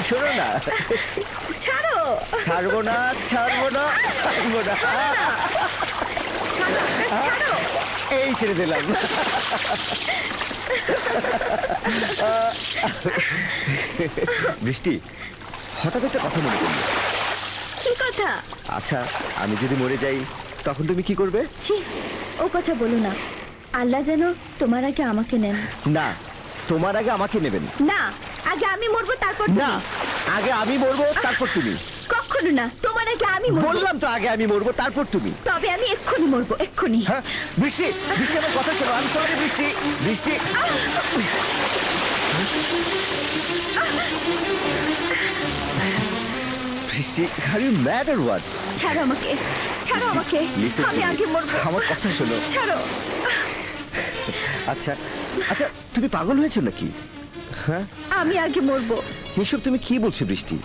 শোনো না, ছাড়ো। ছাড়বো না, ছাড়বো না, ছাড়বো না। ছাড়ো আকাশ, ছাড়ো। এই ছেড়ে দিলাম। বৃষ্টি, হঠাৎ একটা কথা মনে করলো। কি কথা? আচ্ছা, আমি যদি মরে যাই তখন তুমি কি করবে? ছি, ও কথা বলো না। আল্লাহ যেন তোমার আগে আমাকে নেন। না, তোমার আগে আমাকে নেবেন না, আগে আমি মরবো তারপর তুমি। না, আগে আমি মরবো তারপর তুমি। কখনো না, তোমার আগে আমি মরবো। বললাম তো আগে আমি মরবো তারপর তুমি। তবে আমি এক্ষুনি মরবো, এক্ষুনি। হ্যাঁ, বৃষ্টি, বৃষ্টি আমার কথা শোনো। আমি sorry Brishti, Brishti. Brishti, are you mad or what? ছাড়ো আমাকে, ছাড়ো আমাকে। Listen to আমি me. আগে মরবো। আমার কথা শোনো। ছাড়ো। আচ্ছা আচ্ছা, তুমি পাগল হয়েছো নাকি? হ্যাঁ, আমি আগে মরবো। এসব তুমি কি বলছো বৃষ্টি?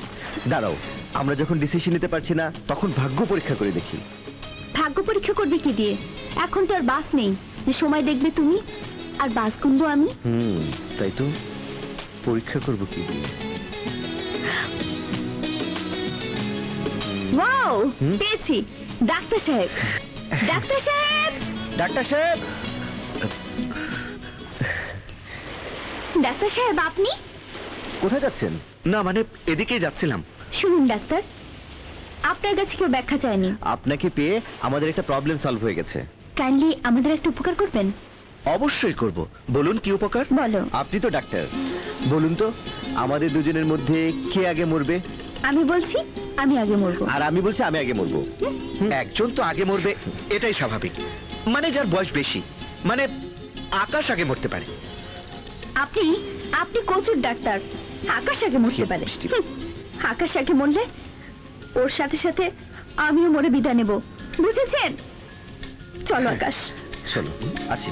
দাঁড়াও, আমরা যখন ডিসিশন নিতে পারছি না তখন ভাগ্য পরীক্ষা করে দেখি। ভাগ্য পরীক্ষা করবে কি দিয়ে? এখন তো আর বাস নেই যে সময় দেখবে তুমি আর বাস গুনবো আমি। তাই তো, পরীক্ষা করবো কি দিয়ে? ওয়াও, পেয়েছি। ডাক্তার সাহেব, ডাক্তার সাহেব, ডাক্তার সাহেব। ডাক্তার সাহেব আপনি? কোথায় যাচ্ছেন? না মানে এদিকেই যাচ্ছিলাম। শুনুন ডাক্তার, আপনার কাছে কেউ ব্যাখ্যা চায়নি। আপনাকে পেয়ে আমাদের একটা প্রবলেম সলভ হয়ে গেছে। কাইন্ডলি আমাদের একটা উপকার করবেন? অবশ্যই করব, বলুন কি উপকার। বলো। আপনি তো ডাক্তার, বলুন তো আমাদের দুজনের মধ্যে কে আগে মরবে? আমি বলছি আমি আগে মরবো। আর আমি বলছি আমি আগে মরবো। একজন তো আগে মরবে, এটাই স্বাভাবিক। মানে যার বয়স বেশি, মানে আকাশ আগে মরতে পারে। আপনি আপনি কচুর ডাক্তার। আকাশ আগে মরতে পারে। মিষ্টি। আকাশ আগে মরলে ওর সাথে সাথে আমিও মরে বিদায় নেব, বুঝেছেন? চলো আকাশ। চলো আসি।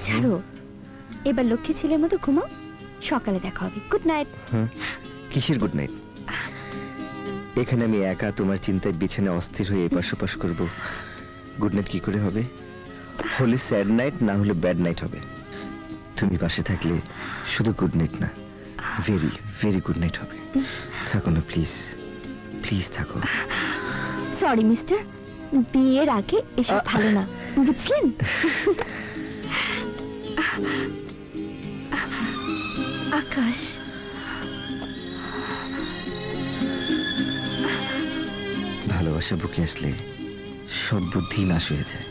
ছাড়ো, এবার লক্ষ্মী ছেলের মতো ঘুমাও, সকালে দেখা হবে। Good night. কিসের গুড নাইট? এখানে আমি একা তোমার চিন্তায় বিছানায় অস্থির হয়ে এপাশ ওপাশ করবো। গুড নাইট কি করে হবে? হলে স্যাড নাইট, না হলে ব্যাড নাইট হবে। তুমি পাশে থাকলে শুধু গুড নাইট না, ভেরি ভেরি গুড নাইট হবে। থাকো না প্লিজ, প্লিজ থাকো। সরি মিস্টার, বিয়ের আগে এসব ভালো না, বুঝলেন? আকাশ, ভালোবাসা বুকে আসলে সব বুদ্ধি নাশ হয়ে যায়।